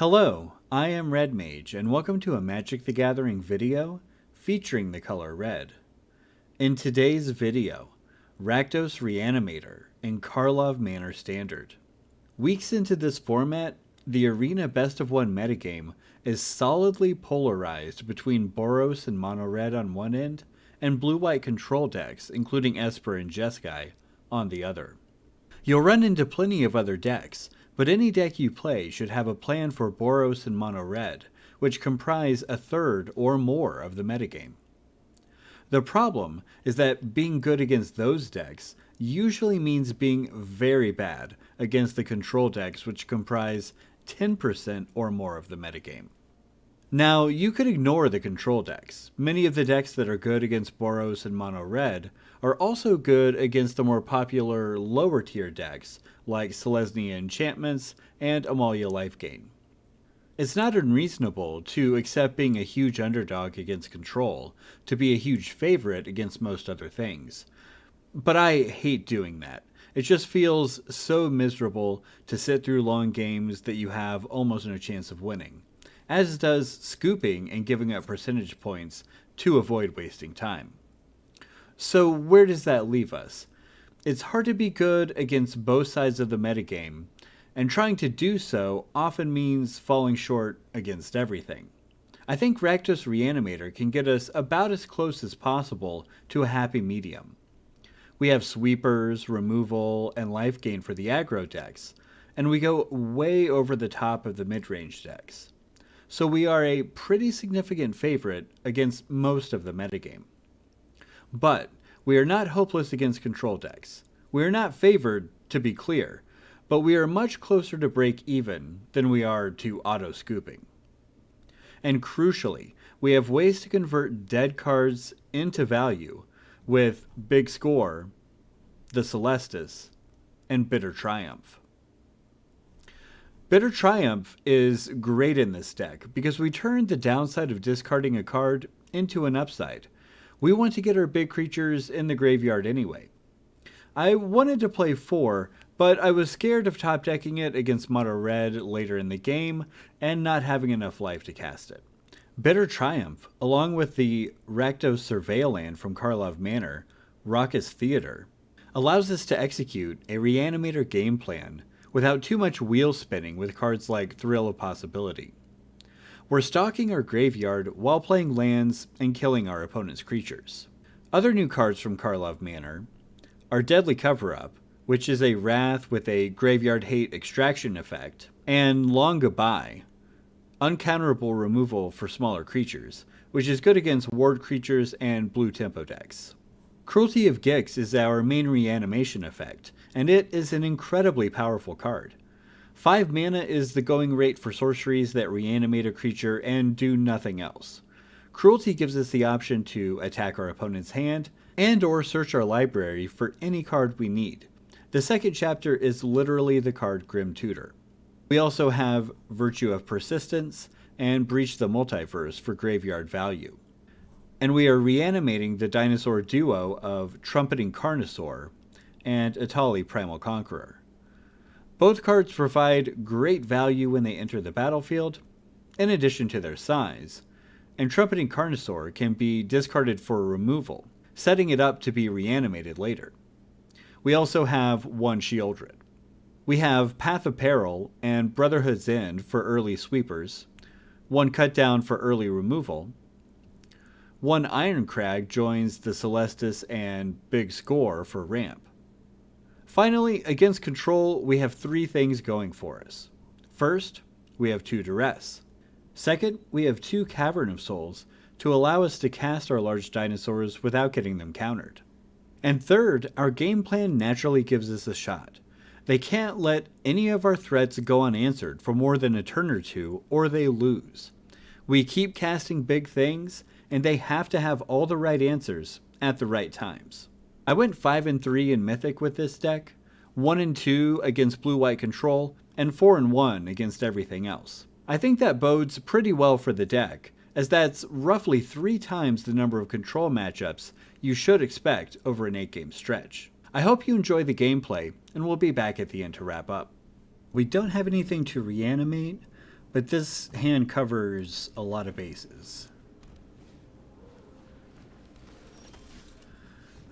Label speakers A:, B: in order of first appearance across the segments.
A: Hello, I am Red Mage, and welcome to a Magic the Gathering video featuring the color red. In today's video, Rakdos Reanimator in Karlov Manor Standard. Weeks into this format, the Arena Best of One metagame is solidly polarized between Boros and Mono Red on one end, and Blue-White control decks, including Esper and Jeskai, on the other. You'll run into plenty of other decks, but any deck you play should have a plan for Boros and Mono Red, which comprise a third or more of the metagame. The problem is that being good against those decks usually means being very bad against the control decks which comprise 10% or more of the metagame. Now, you could ignore the control decks. Many of the decks that are good against Boros and Mono Red are also good against the more popular lower tier decks like Selesnya Enchantments and Amalia Lifegain. It's not unreasonable to accept being a huge underdog against control to be a huge favorite against most other things. But I hate doing that. It just feels so miserable to sit through long games that you have almost no chance of winning, as does scooping and giving up percentage points to avoid wasting time. So where does that leave us? It's hard to be good against both sides of the metagame, and trying to do so often means falling short against everything. I think Rakdos Reanimator can get us about as close as possible to a happy medium. We have sweepers, removal, and life gain for the aggro decks, and we go way over the top of the mid-range decks. So we are a pretty significant favorite against most of the metagame. But we are not hopeless against control decks. We are not favored, to be clear, but we are much closer to break even than we are to auto-scooping. And crucially, we have ways to convert dead cards into value with Big Score, the Celestus, and Bitter Triumph. Bitter Triumph is great in this deck because we turn the downside of discarding a card into an upside. We want to get our big creatures in the graveyard anyway. I wanted to play 4, but I was scared of top decking it against Mono Red later in the game and not having enough life to cast it. Bitter Triumph, along with the Rakdos Surveil land from Karlov Manor, Raucous Theater, allows us to execute a Reanimator game plan without too much wheel spinning with cards like Thrill of Possibility. We're stalking our graveyard while playing lands and killing our opponent's creatures. Other new cards from Karlov Manor are Deadly Cover-Up, which is a Wrath with a Graveyard Hate extraction effect, and Long Goodbye, uncounterable removal for smaller creatures, which is good against ward creatures and blue tempo decks. Cruelty of Gix is our main reanimation effect, and it is an incredibly powerful card. 5 mana is the going rate for sorceries that reanimate a creature and do nothing else. Cruelty gives us the option to attack our opponent's hand and or search our library for any card we need. The second chapter is literally the card Grim Tutor. We also have Virtue of Persistence and Breach the Multiverse for graveyard value. And we are reanimating the dinosaur duo of Trumpeting Carnosaur and Etali Primal Conqueror. Both cards provide great value when they enter the battlefield, in addition to their size, and Trumpeting Carnosaur can be discarded for removal, setting it up to be reanimated later. We also have one Sheoldred. We have Path of Peril and Brotherhood's End for early sweepers, one Cut Down for early removal, one Irencrag joins the Celestus and Big Score for ramp. Finally, against control, we have 3 things going for us. First, we have 2 Duress. Second, we have 2 Cavern of Souls to allow us to cast our large dinosaurs without getting them countered. And third, our game plan naturally gives us a shot. They can't let any of our threats go unanswered for more than a turn or two, or they lose. We keep casting big things, and they have to have all the right answers at the right times. I went 5-3 in Mythic with this deck, 1-2 against Blue-White control, and 4-1 against everything else. I think that bodes pretty well for the deck, as that's roughly 3 times the number of control matchups you should expect over an 8-game stretch. I hope you enjoy the gameplay, and we'll be back at the end to wrap up. We don't have anything to reanimate, But this hand covers a lot of bases.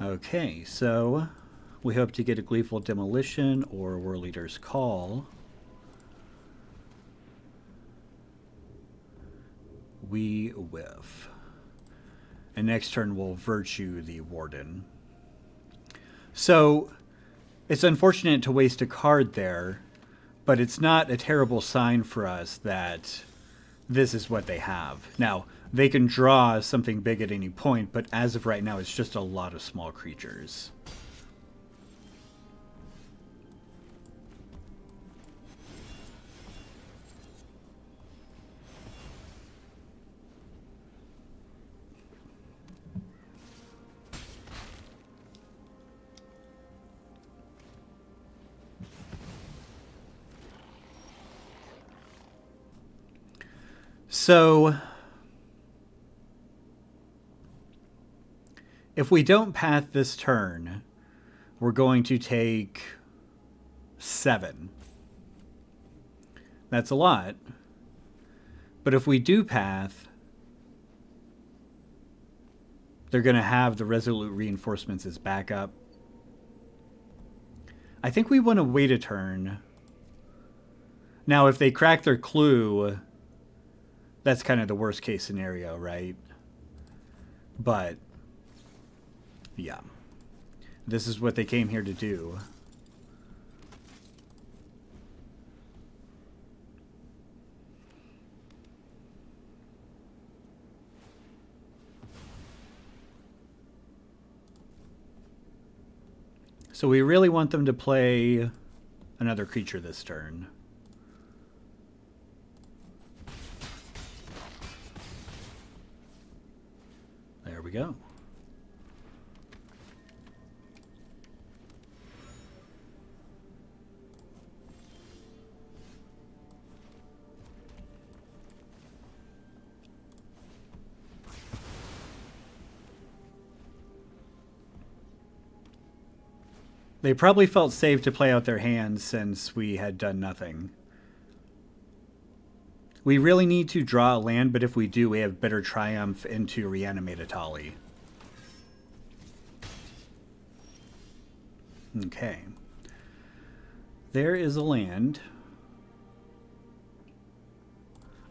A: Okay, so we hope to get a Gleeful Demolition or World Leader's Call. We whiff. And next turn we'll Virtue the Warden. So it's unfortunate to waste a card there, but it's not a terrible sign for us that this is what they have. Now, they can draw something big at any point, but as of right now, it's just a lot of small creatures. So if we don't path this turn, we're going to take 7. That's a lot. But if we do path, they're going to have the Resolute Reinforcements as backup. I think we want to wait a turn. Now, if they crack their clue, that's kind of the worst case scenario, right? But yeah, this is what they came here to do. So we really want them to play another creature this turn. There we go. They probably felt safe to play out their hands since we had done nothing. We really need to draw a land, but if we do, we have Bitter Triumph into Reanimate Etali. Okay. There is a land.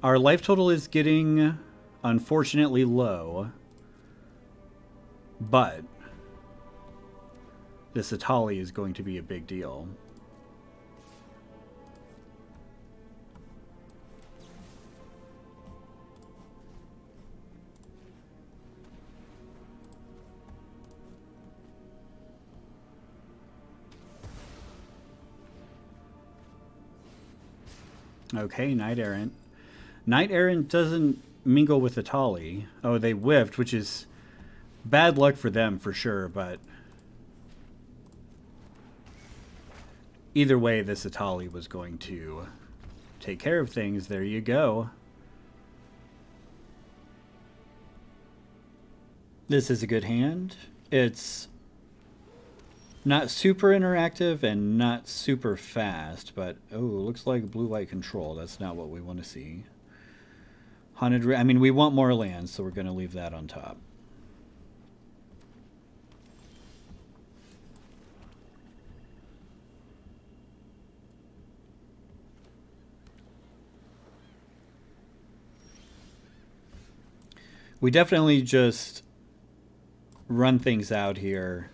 A: Our life total is getting, unfortunately, low. But this Etali is going to be a big deal. Okay, Knight Errant. Knight Errant doesn't mingle with Etali. Oh, they whiffed, which is bad luck for them for sure, but either way, this Etali was going to take care of things. There you go. This is a good hand. It's not super interactive and not super fast, but oh, looks like blue-white control. That's not what we want to see. Haunted, I mean, we want more lands, so we're going to leave that on top. We definitely just run things out here.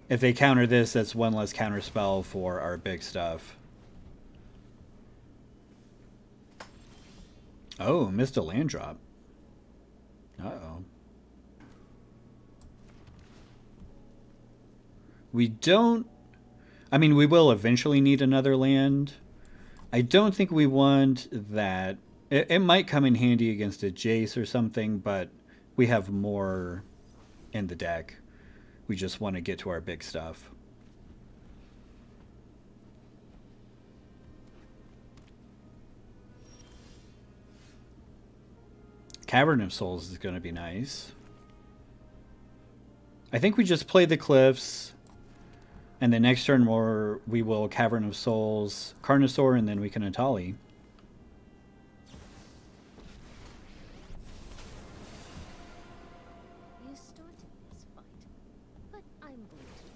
A: If they counter this, that's one less counter spell for our big stuff. Oh, missed a land drop. Uh-oh. We don't... I mean, we will eventually need another land. I don't think we want that. It might come in handy against a Jace or something, but we have more in the deck. We just want to get to our big stuff. Cavern of Souls is going to be nice. I think we just play the Cliffs. And the next turn we will Cavern of Souls, Carnosaur, and then we can Etali.
B: You started this fight, but I'm going to end it.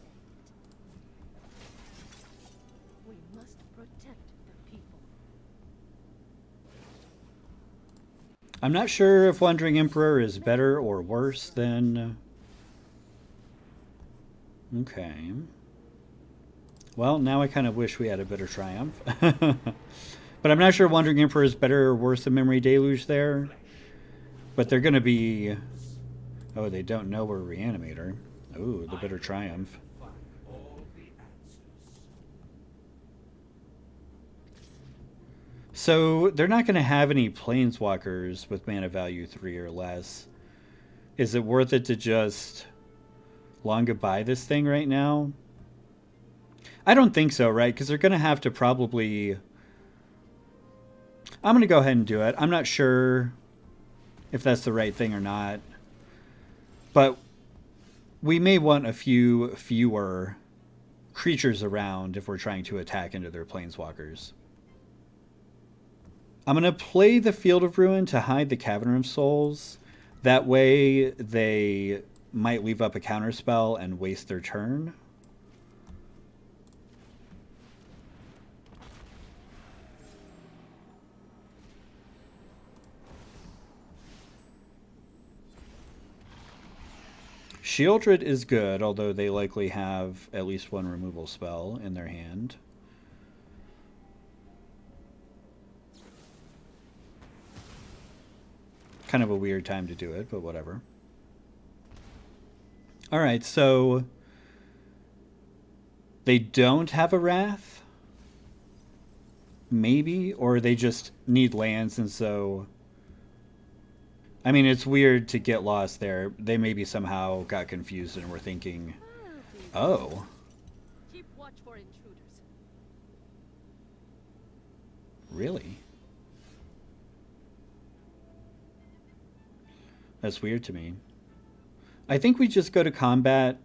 B: We must protect the people.
A: I'm not sure if Wandering Emperor is better or worse than... Okay. Well, now I kind of wish we had a better Triumph. But I'm not sure Wandering Emperor is better or worse than Memory Deluge there. But they're going to be... Oh, they don't know we're Reanimator. Ooh, the better Triumph. So they're not going to have any Planeswalkers with mana value 3 or less. Is it worth it to just long goodbye this thing right now? I don't think so, right? Because they're going to have to probably... I'm going to go ahead and do it. I'm not sure if that's the right thing or not. But we may want a few fewer creatures around if we're trying to attack into their Planeswalkers. I'm going to play the Field of Ruin to hide the Cavern of Souls. That way they might leave up a counterspell and waste their turn. Sheoldred is good, although they likely have at least one removal spell in their hand. Kind of a weird time to do it, but whatever. Alright, so they don't have a Wrath? Maybe? Or they just need lands, and so... I mean, it's weird to get lost there. They maybe somehow got confused and were thinking, oh.
B: Keep watch for intruders.
A: Really? That's weird to me. I think we just go to combat.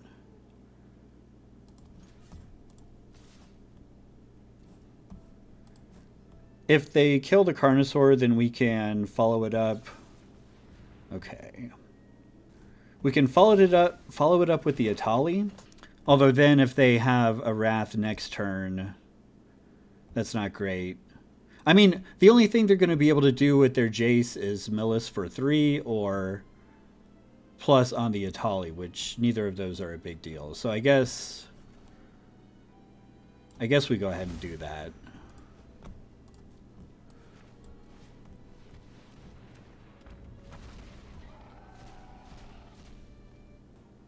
A: If they kill the Carnosaur, then we can follow it up. Okay. We can follow it up with the Etali. Although then if they have a Wrath next turn, that's not great. I mean, the only thing they're going to be able to do with their Jace is Millis for 3 or plus on the Etali, which neither of those are a big deal. So I guess we go ahead and do that.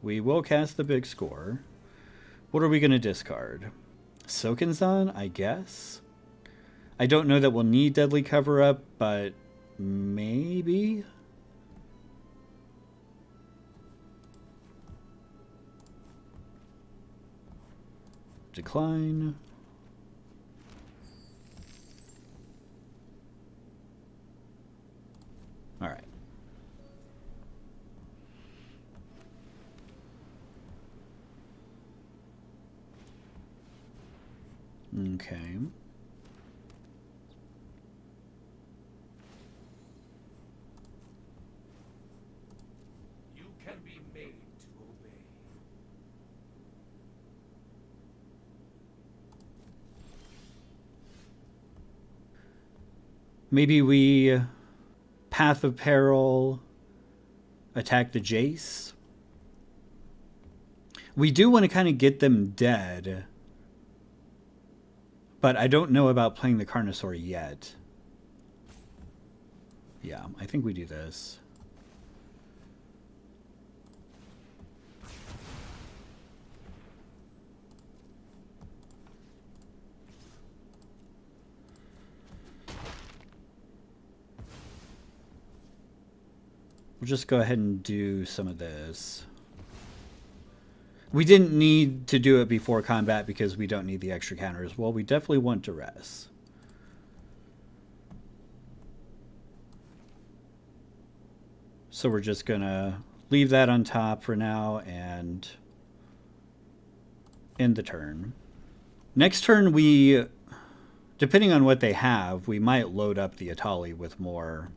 A: We will cast the big score. What are we going to discard? Sokenzan, I guess? I don't know that we'll need Deadly Cover-Up, but maybe? Decline. All right. Okay.
C: You can be made to obey.
A: Maybe we Path of Peril, attack the Jace. We do want to kind of get them dead. But I don't know about playing the Carnosaur yet. Yeah, I think we do this. We'll just go ahead and do some of this. We didn't need to do it before combat because we don't need the extra counters. Well, we definitely want Duress. So we're just going to leave that on top for now and end the turn. Next turn, we, depending on what they have, we might load up the Etali with more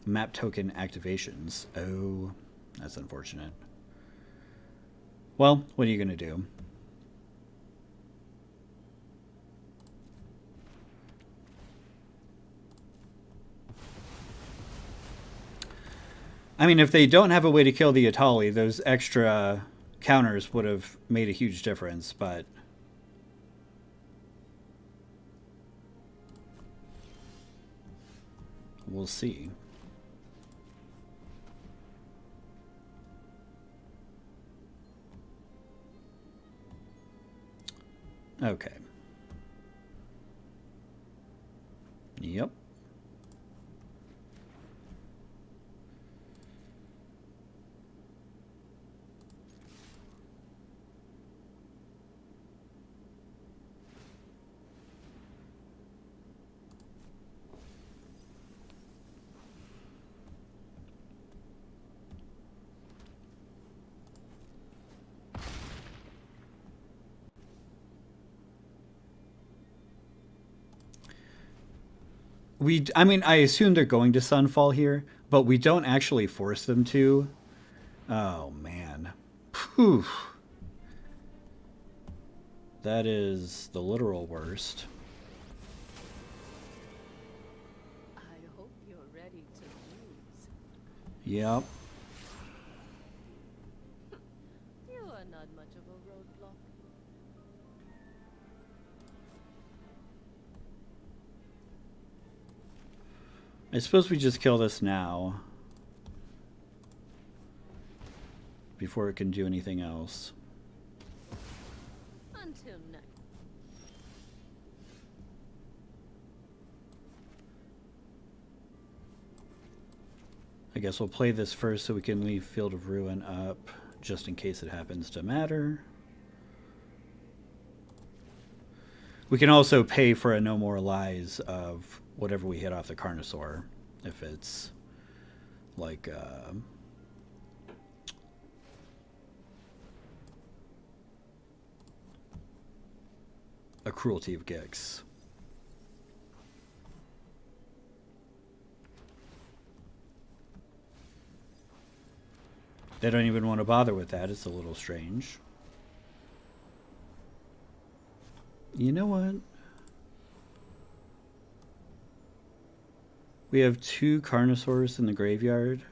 A: map token activations. Oh, that's unfortunate. Well, what are you going to do? I mean, if they don't have a way to kill the Etali, those extra counters would have made a huge difference, but we'll see. Okay. Yep. I mean, I assume they're going to Sunfall here, but we don't actually force them to. Oh, man. Phew. That is the literal worst.
B: I hope you're ready to lose.
A: Yep.
B: You are not much of a roadblock.
A: I suppose we just kill this now before it can do anything else.
B: Until next.
A: I guess we'll play this first so we can leave Field of Ruin up just in case it happens to matter. We can also pay for a No More Lies of whatever we hit off the Carnosaur, if it's like a Cruelty of Gix. They don't even want to bother with that. It's a little strange. You know what? We have 2 Carnosaurs in the graveyard.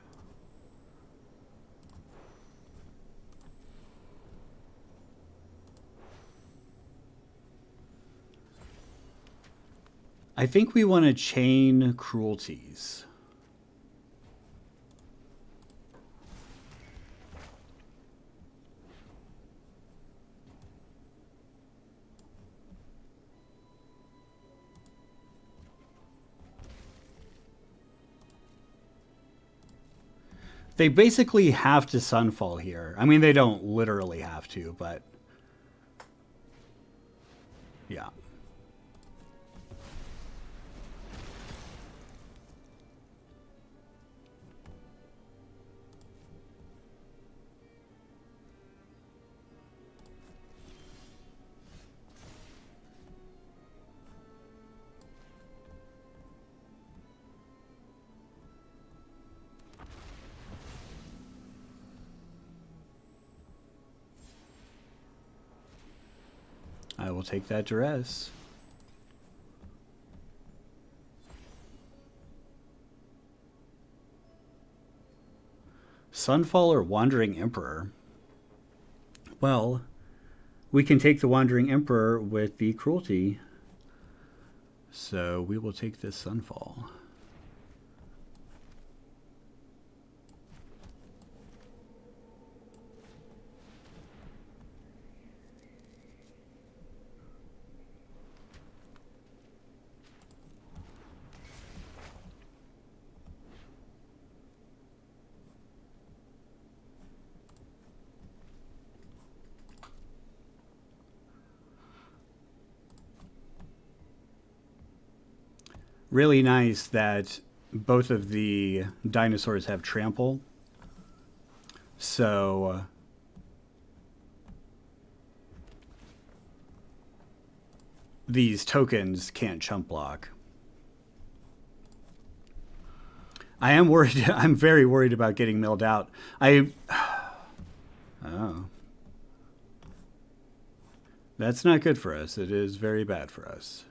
A: I think we want to chain Cruelties. They basically have to Sunfall here. I mean, they don't literally have to, but yeah. I will take that Duress. Sunfall or Wandering Emperor? Well, we can take the Wandering Emperor with the Cruelty. So we will take this Sunfall. Really nice that both of the dinosaurs have trample. So these tokens can't chump block. I am worried. I'm very worried about getting milled out. Oh. That's not good for us. It is very bad for us.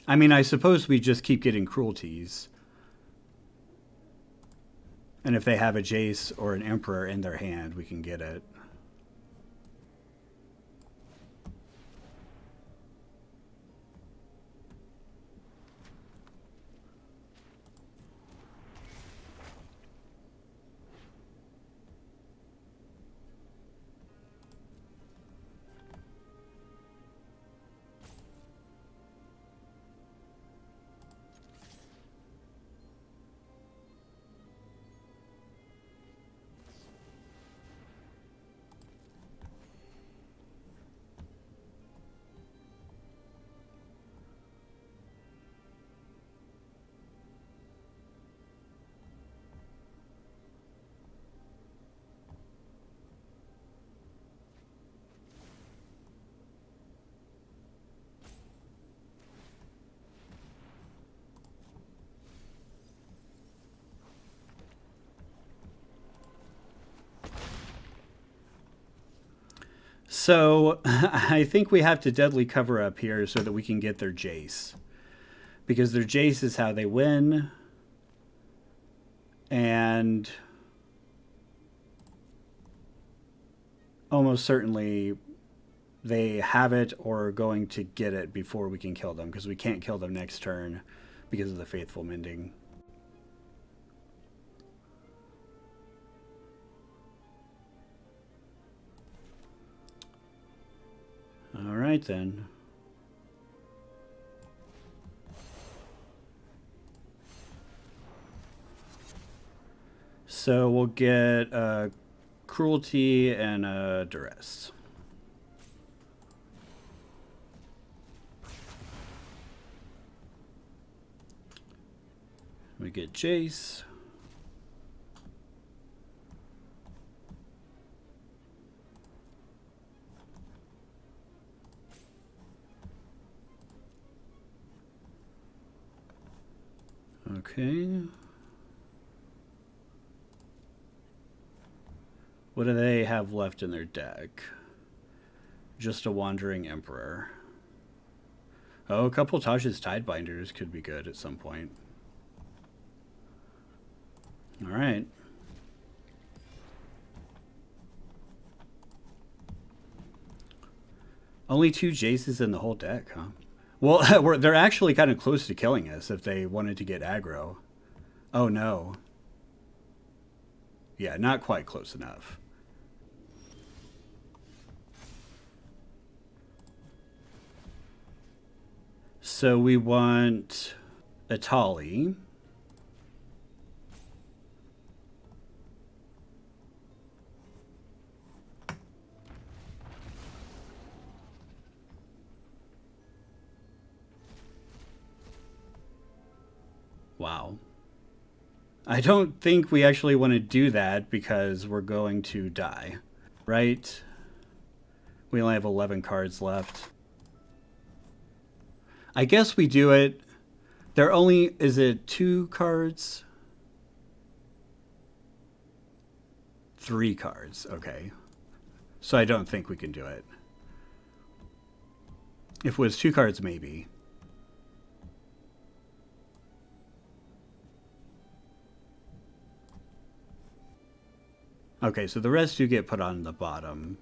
A: I mean, I suppose we just keep getting cruelties. And if they have a Jace or an Emperor in their hand, we can get it. So I think we have to deadly cover up here so that we can get their Jace. Because their Jace is how they win. And almost certainly they have it or are going to get it before we can kill them. Because we can't kill them next turn because of the Faithful Mending. All right, then. So we'll get a Cruelty and a Duress. We get Jace. Okay. What do they have left in their deck? Just a Wandering Emperor. Oh, a couple Taj's Tidebinders could be good at some point. All right. Only 2 Jaces in the whole deck, huh? Well, they're actually kind of close to killing us if they wanted to get aggro. Oh, no. Yeah, not quite close enough. So we want Etali. Wow. I don't think we actually want to do that because we're going to die, right? We only have 11 cards left. I guess we do it. There only, is it 2 cards? 3 cards, okay. So I don't think we can do it. If it was 2 cards, maybe. Okay, so the rest do get put on the bottom.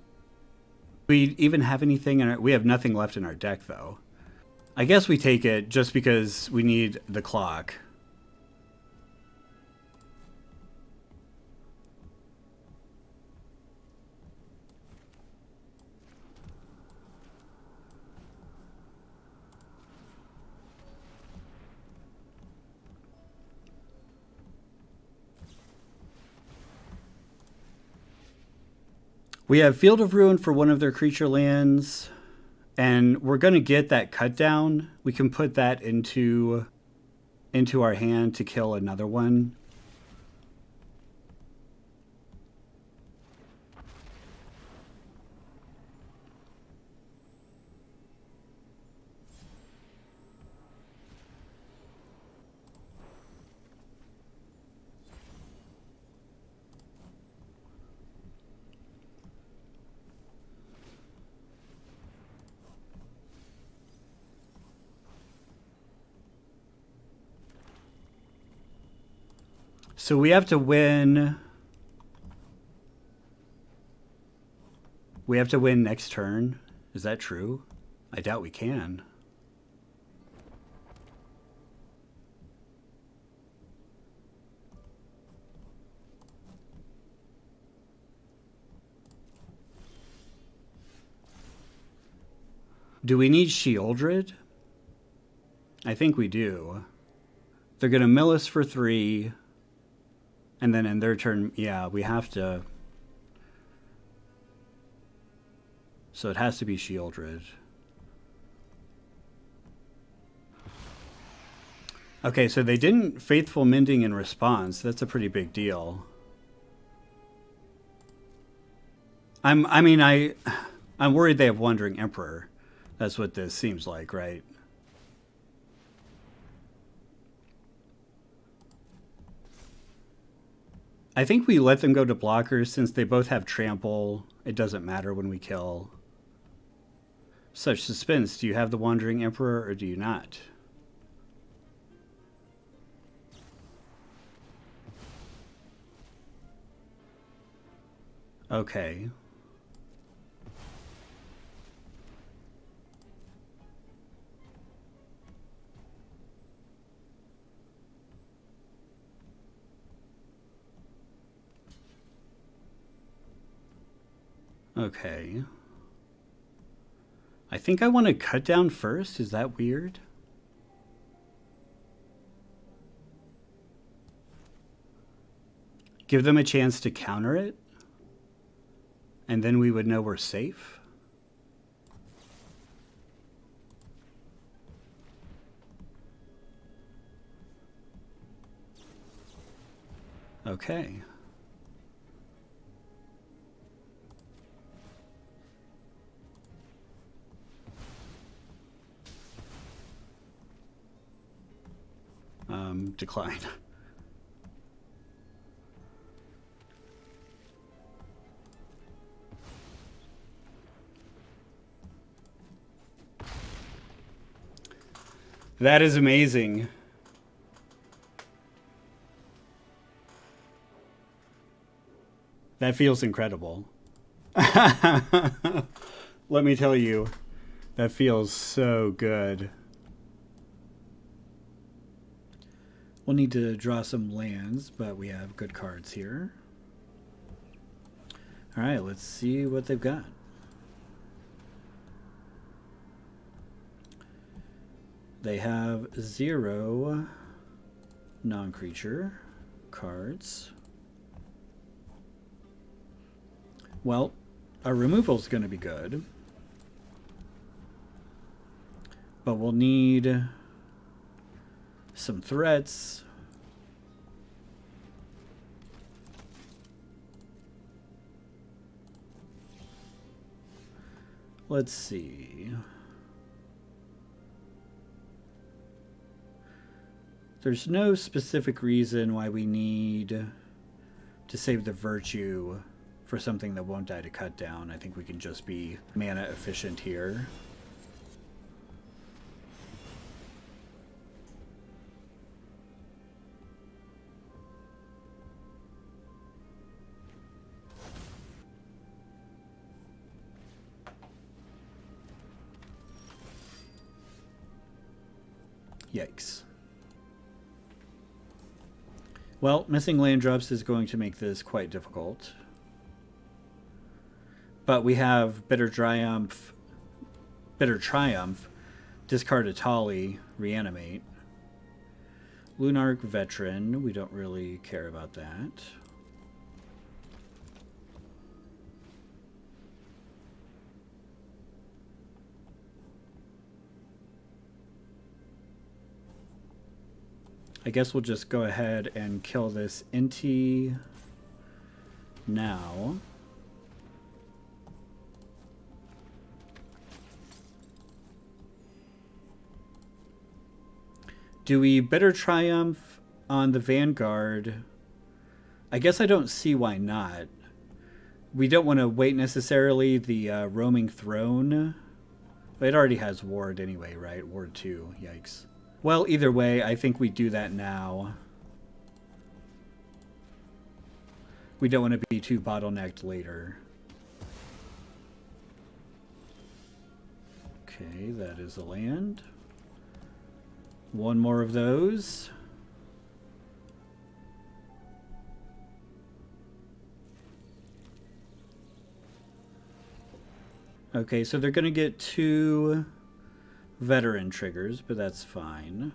A: We even have anything in our... We have nothing left in our deck, though. I guess we take it just because we need the clock. We have Field of Ruin for one of their creature lands, And we're going to get that cut down. We can put that into our hand to kill another one. So we have to win. We have to win next turn. Is that true? I doubt we can. Do we need Sheoldred? I think we do. They're going to mill us for 3. And then in their turn, yeah, we have to. So it has to be Sheoldred. Okay, so they didn't Faithful Mending in response. That's a pretty big deal. I'm worried they have Wandering Emperor. That's what this seems like, right? I think we let them go to blockers since they both have trample. It doesn't matter when we kill. Such suspense. Do you have the Wandering Emperor or do you not? Okay. Okay. I think I want to cut down first. Is that weird? Give them a chance to counter it. And then we would know we're safe. Okay. Decline. That is amazing. That feels incredible. Let me tell you, that feels so good. We'll need to draw some lands, but we have good cards here. All right, let's see what they've got. They have 0 non-creature cards. Well, our removal is going to be good. But we'll need some threats. Let's see. There's no specific reason why we need to save the virtue for something that won't die to cut down. I think we can just be mana efficient here. Yikes. Well, missing land drops is going to make this quite difficult. But we have Bitter Triumph, discard Etali, Reanimate. Lunarch Veteran, we don't really care about that. I guess we'll just go ahead and kill this Inti now. Do we Bitter Triumph on the Vanguard? I guess I don't see why not. We don't want to wait necessarily the Roaming Throne. It already has Ward anyway, right? Ward 2. Yikes. Well, either way, I think we do that now. We don't want to be too bottlenecked later. Okay, that is a land. One more of those. Okay, so they're going to get 2 veteran triggers, but that's fine.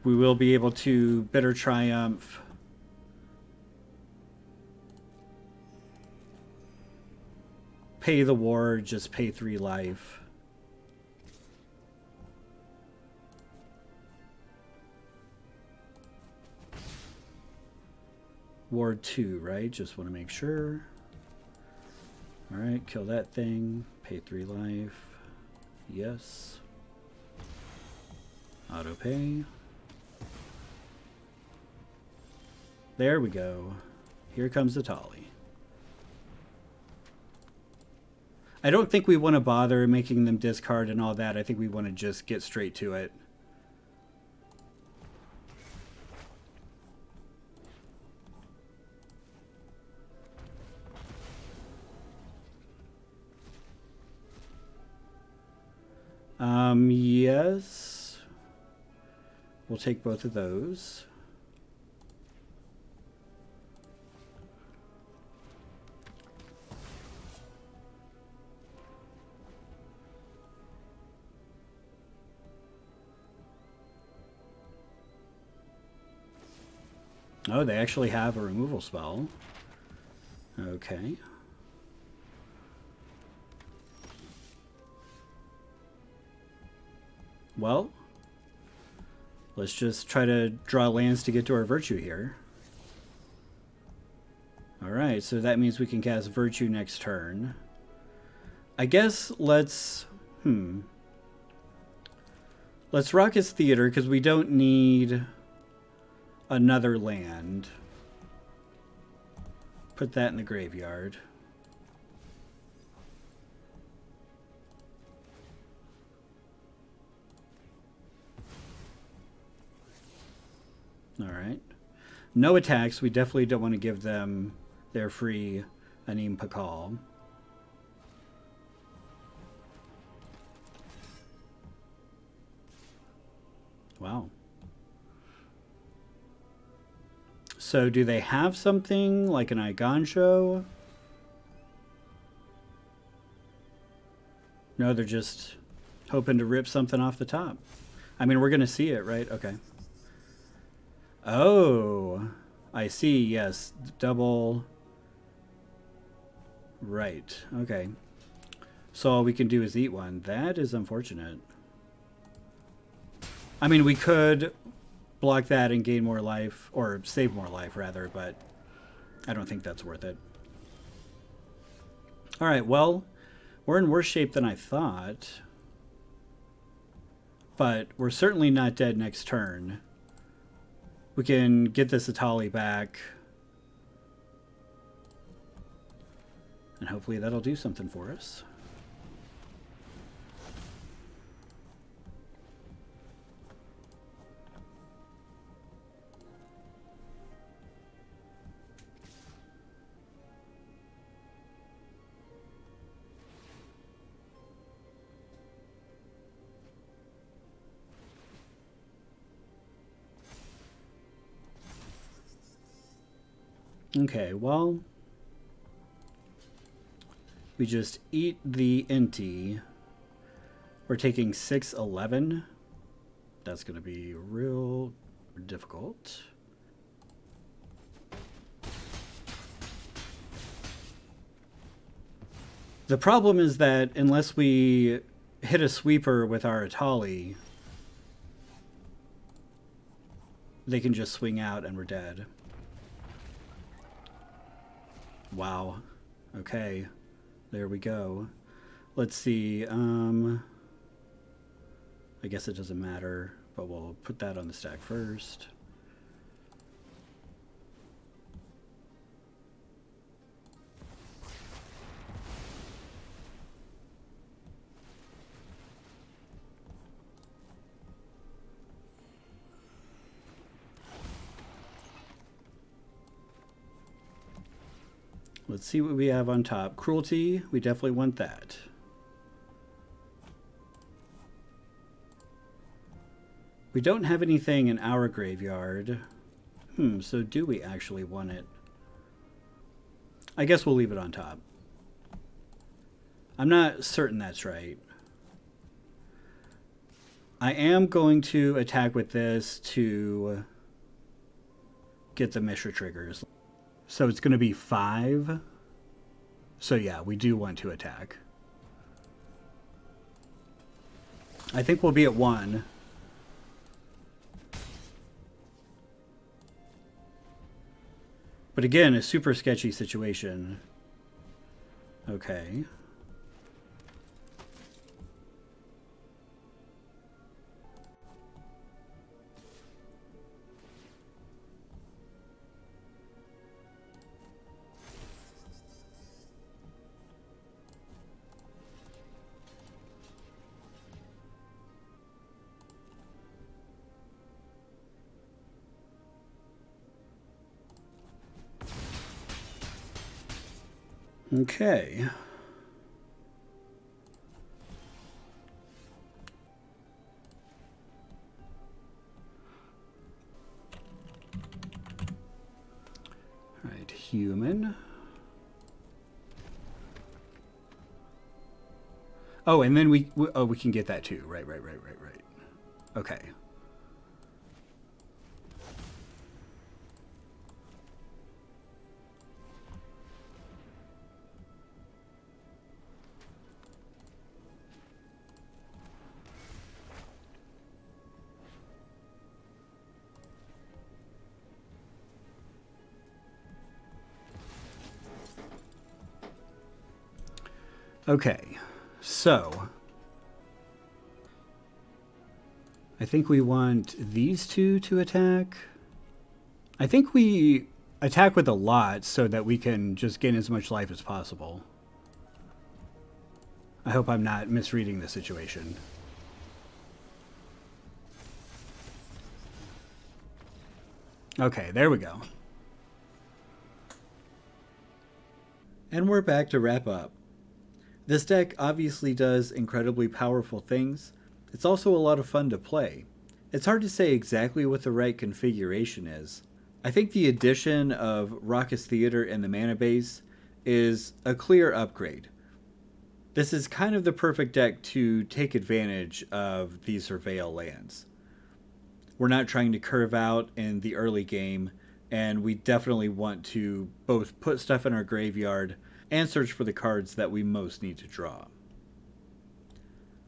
A: We will be able to Bitter Triumph. Pay the ward, just pay 3 life. Ward 2, right? Just want to make sure. Alright, kill that thing. Pay 3 life. Yes. Auto pay. There we go. Here comes Etali. I don't think we want to bother making them discard and all that. I think we want to just get straight to it. Yes. We'll take both of those. Oh, they actually have a removal spell. Okay. Well, let's just try to draw lands to get to our Virtue here. Alright, so that means we can cast Virtue next turn. I guess let's Raucous Theater, because we don't need another land. Put that in the graveyard. Alright. No attacks. We definitely don't want to give them their free Anim Pakal. Wow. So do they have something like an Igancho? No, they're just hoping to rip something off the top. I mean, we're going to see it, right? Okay. Oh, I see. Yes. Double. Right. Okay. So all we can do is eat one. That is unfortunate. I mean, we could block that and gain more life, or save more life, rather, but I don't think that's worth it. All right, well, we're in worse shape than I thought, but we're certainly not dead next turn. We can get this Etali back, and hopefully that'll do something for us. Okay, well, we just eat the Inti. We're taking 6-11. That's going to be real difficult. The problem is that unless we hit a sweeper with our Etali, they can just swing out and we're dead. Wow. Okay. There we go. Let's see. I guess it doesn't matter, but we'll put that on the stack first. Let's see what we have on top. Cruelty, we definitely want that. We don't have anything in our graveyard. So do we actually want it? I guess we'll leave it on top. I'm not certain that's right. I am going to attack with this to get the Mishra triggers. So it's going to be 5. So yeah, we do want to attack. I think we'll be at 1. But again, a super sketchy situation. Okay. Okay. All right, human. Oh, and then we can get that too. Right. Okay. Okay, so I think we want these two to attack. I think we attack with a lot so that we can just gain as much life as possible. I hope I'm not misreading the situation. Okay, there we go. And we're back to wrap up. This deck obviously does incredibly powerful things. It's also a lot of fun to play. It's hard to say exactly what the right configuration is. I think the addition of Raucous Theater in the mana base is a clear upgrade. This is kind of the perfect deck to take advantage of these surveil lands. We're not trying to curve out in the early game, and we definitely want to both put stuff in our graveyard and search for the cards that we most need to draw.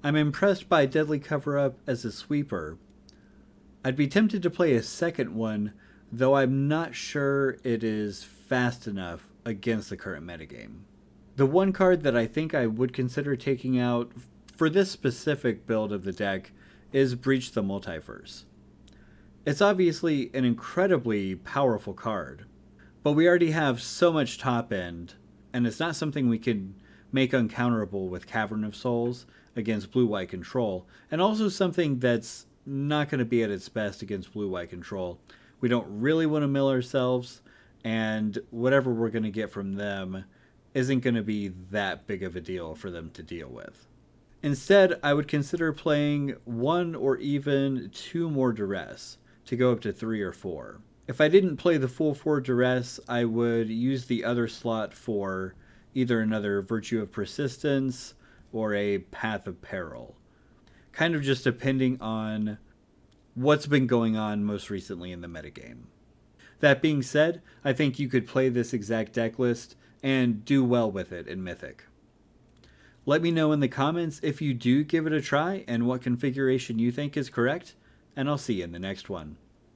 A: I'm impressed by Deadly Cover-Up as a sweeper. I'd be tempted to play a second one, though I'm not sure it is fast enough against the current metagame. The one card that I think I would consider taking out for this specific build of the deck is Breach the Multiverse. It's obviously an incredibly powerful card, but we already have so much top end, and it's not something we can make uncounterable with Cavern of Souls against blue-white control, and also something that's not going to be at its best against blue-white control. We don't really want to mill ourselves, and whatever we're going to get from them isn't going to be that big of a deal for them to deal with. Instead, I would consider playing 1 or even 2 more Duress to go up to 3 or 4. If I didn't play the full 4 Duress, I would use the other slot for either another Virtue of Persistence or a Path of Peril. Kind of just depending on what's been going on most recently in the metagame. That being said, I think you could play this exact deck list and do well with it in Mythic. Let me know in the comments if you do give it a try and what configuration you think is correct, and I'll see you in the next one.